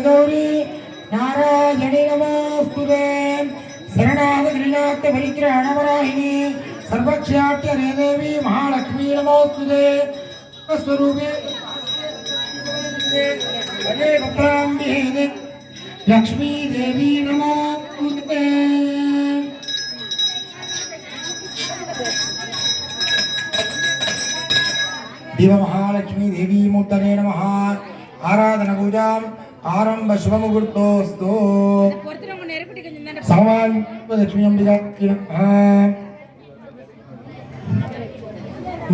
गौरी नारायणी नमोस्तुते शरणागत परिग्रहणवराहिनी सर्वक्षाट्य देवी महालक्ष्मी नमोस्तुते स्वरूपे लक्ष्मी देवी नमोस्तुते देव महालक्ष्मी देवी मूर्तये नमः आराधना पूजा आरंभ शुभ मुहूर्तोस्तु समान लक्ष्मी अंबिका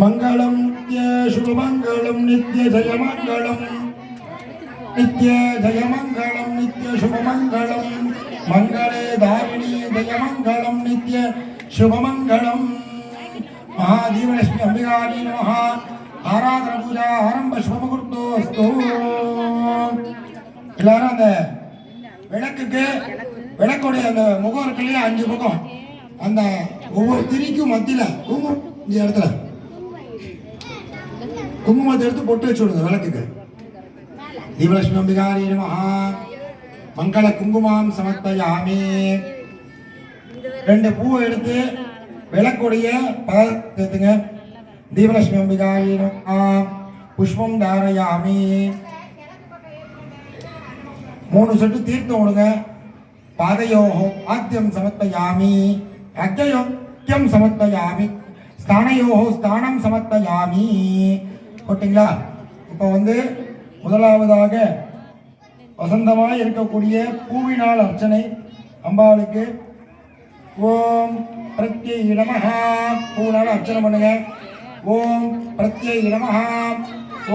मंगलम नित्य शुभ मंगलम नित्य जय मंगलम नित्य जय मंगलम नित्य शुभ मंगलम मंगले धारिणी जय मंगलम नित्य शुभ मंगलम महादेव लक्ष्मी अंबिका नमः आराधना पूजा आरंभ शुभ मुहूर्तोस्तु எல்லாரும் அந்த விளக்குக்கு விளக்குடைய அந்த முகம் இருக்கு இல்லையா 5 முகம் அந்த ஒவ்வொரு திரிக்கும் மத்தியில இந்த இடத்துல குங்குமத்தை எடுத்து பொட்டு வச்சு விடுங்க விளக்குக்கு தீபலட்சுமி அம்பிகாரி நமஹ மங்கள குங்குமம் சமர்ப்பயாமி 2 பூவை எடுத்து விளக்குடைய பதத்துங்க दीपलक्ष्मी अंबिकायै नमः पुष्पम धारयामि 3 சொட்டு தீர்த்தம் விடுங்க பாதயோஹ ஆத்யம் சமர்ப்பயாமி அக்ஞயோக்யம் சமர்ப்பயாமி ஸ்தானயோஹ ஸ்தானம் சமர்ப்பயாமி போட்டீங்களா இப்போ முதலாவதாக வசந்தமாய் இருக்கக்கூடிய பூவினால் அர்ச்சனை அம்பாளுக்கு ஓம் பிரத்யை நமஹ பூவினால் அர்ச்சனை பண்ணுங்க ओम प्रत्यय नमः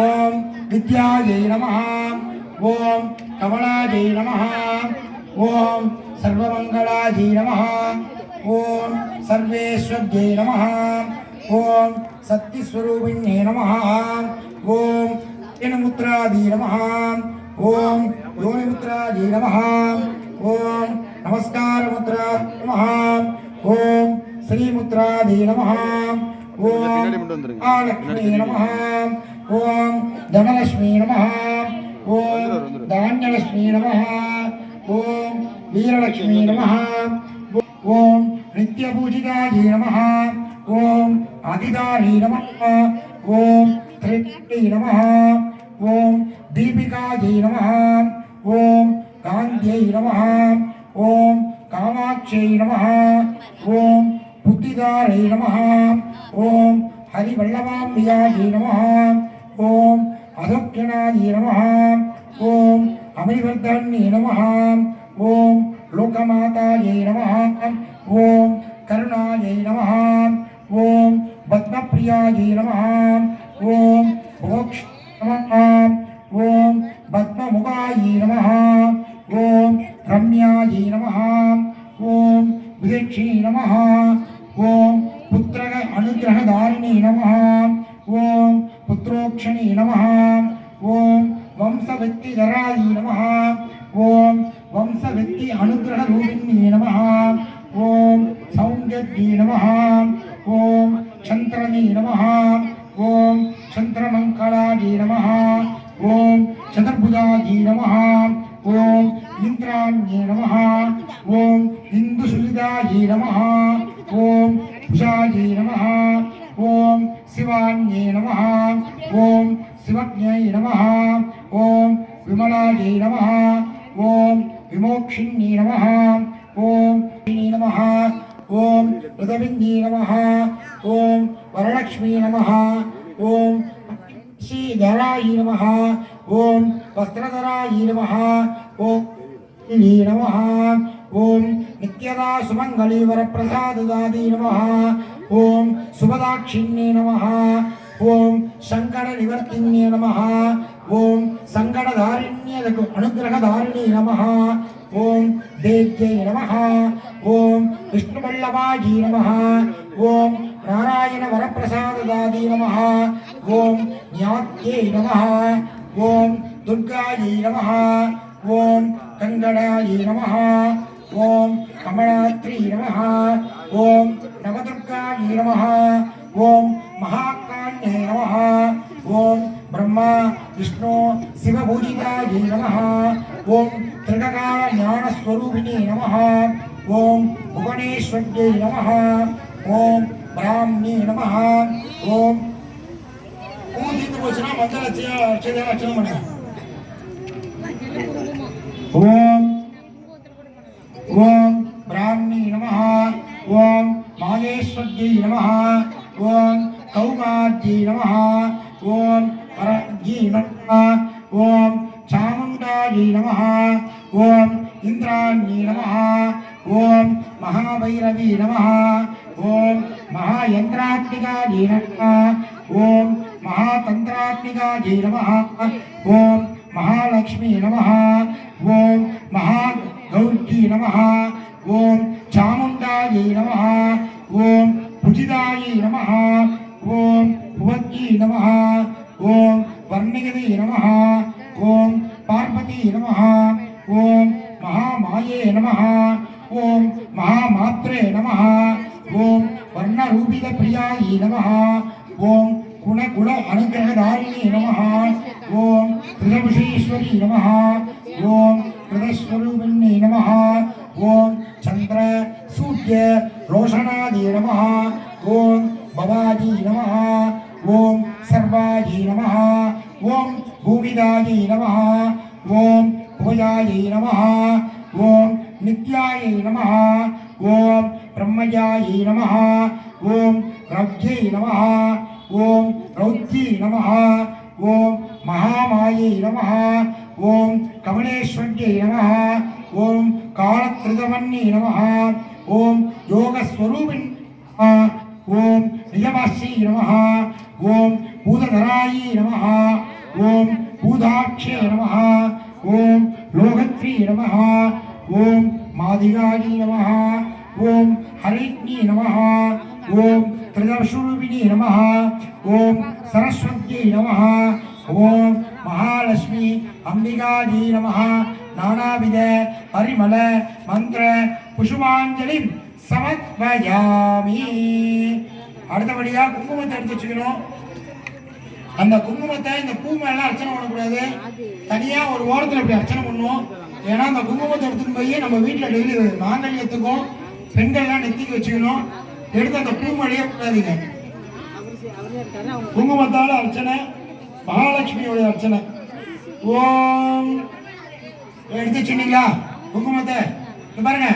ओम विद्यायै नमः ओम कमलायै नमः ओम सर्वमंगलायै नमः ओम सर्वेश्वर्यै नमः ओम सत्यस्वरूपिण्यै नमः ओम येनमुद्रायै नमः ओम योनिमुद्रायै नमः ओम नमस्कारमुद्रा नमः ओम श्रीमुद्रायै नमः ओम लक्ष्मी नमः ओम धनलक्ष्मी नमः ओम धान्यलक्ष्मी नमः ओम वीरलक्ष्मी नमः ओम नित्यपूजितायै नमः ओम आदिदायै नमः ओम त्रिप्यै नमः ओम दीपिकायै नमः ओम कान्त्यै नमः ओम कामाक्ष्यै नमः ओम बुद्धिदारै नमः ओम हरिवल्लभाम्बिकायै नमः ओम अधोक्षणायै नमः ओम अमृतवर्धन्यै नमः ओम लोकमातायै नमः ओम करुणायै नमः ओम पद्मप्रियायै नमः ओम मोक्ष नमः ओम पद्ममुखायै नमः ओम रम्यायै नमः ओम विदक्षी नमः ओम पुत्र अनुग्रहधारिणी नमः ओम पुत्रोक्षणी नमः ओम वंशवृत्तिधरायै नमः ओम वंशवृत्ति अनुग्रहरूपिणी नमः ओम सौंदर्यै नमः ओम चंद्रनी नमः ओम चंद्रमंगलायै नमः ओम चतुर्भुजायै नमः ओम इंद्राण्ये नमः ओम इंदुसुलिदायै नमः ओम भुजायै नमः ओम शिवान्ये नमः ओम शिवज्ञै नमः ओम विमलायै नमः ओम विमोक्षिण्ये नमः ओम नमः ओम ऋतविन्द्ये नमः ओम वरलक्ष्मी नमः ओम श्रीधरायै नमः ओम वस्त्रधरायै नमः ओम नमः ओम नित्यदा सुमंगली वरप्रसाददायै नमः ओम सुभदाक्षिण्ये नमः ओम संकट निवर्तिन्ये नमः ओम संकटधारिण्ये अनुग्रहधारिणे नमः ओम देव्यै नमः ओम विष्णुवल्लभायै नमः ओम नारायण वरप्रसाददायै नमः ओम ज्ञात्यै नमः ओम दुर्गायै नमः ओम कंगणायै नमः ओम कमलात्री नमः ओम नवदुर्गायै नमः ओम महाकान्ये नमः ஓம் பிரம்மா விஷ்ணு சிவபூஜிதாயை நமः ஓம் திரிககால ஞானஸ்வரூபிணி நமः ஓம் புவனேஸ்வர்யை நமः ஓம் பிராம்ணி நமः ஓம் பூஜித்து போச்சுன்னா மஞ்சள் அர்ச்சனை பண்ணுங்க ஓம் ஓம் பிராம்ணி நமः ஓம் மாகேஸ்வர்யை நமः ஓம் கௌமார்யை நமः ஓம் பரஜ்யை நமः ஓம் சாமுண்டாயை நமः ஓம் இந்திராண்யை நமः ஓம் மகாபைரவி நமः ஓம் மகாயந்திராத்மிகாயை நமः ஓம் महातंत्रात्मिकायै नमः ओम महालक्ष्मी नमः ओम महागौरी नमः ओम चामुंडायै नमः ओम पूजितायै नमः ओम भुवत्यै नमः ओम वर्णिगते नमः ओम पार्वती नमः ओम महामाये नमः ओम महामात्रे नमः ओम वर्णरूपित प्रियायै नमः ओम गुण गुण अनुग्रहधारिणी नमः ओम त्रिदशेश्वरी नमः ओम त्रिदस्वरूपिणी नमः ओम चंद्र सूर्य रोशनादि नमः ओम भवाजी नमः ओम सर्वाजी नमः ओम भूमिदायै नमः ओम भुवयायै नमः ओम नित्यायै नमः ओम ब्रह्मयायै नमः ओम रव्यै नमः ओम रौद्री नमः ओम महामायै नमः ओम कमलेश्वर्यै नमः ओम कालत्रिदवन्यै नमः ओम योगस्वरूपिणी ओम नियमास्यै नमः ओम भूतधरायै नमः ओम भूताक्षे नमः ओम लोकत्री नमः ओम मादिगायै नमः ओम हरिज्ञे नमः ओम त्रिदशरूपिणी नमः ओम सरस्वत्यै नमः ओम महालक्ष्मी अंबिकायै नमः नानाविध परिमल मंत्र पुष्पांजलि समर्पयामि அடுத்தபடியா குங்குமத்தை எடுத்து வச்சுக்கணும் அந்த குங்குமத்தை இந்த பூ மேல அர்ச்சனை பண்ணக்கூடாது தனியா ஒரு ஓரத்துல இப்படி அர்ச்சனை பண்ணுவோம் ஏன்னா அந்த குங்குமத்தை எடுத்துட்டு போய் நம்ம வீட்டுல டெய்லி மாங்கல்யத்துக்கும் பெண்கள்லாம் நெத்திக்கு வச்சுக்கணும் எடுத்து அந்த பூ மேலேயே கூடாதீங்க குங்குமத்தால அர்ச்சனை மகாலட்சுமியோட அர்ச்சனை ஓம் எடுத்து வச்சுட்டீங்களா குங்குமத்தை பாருங்க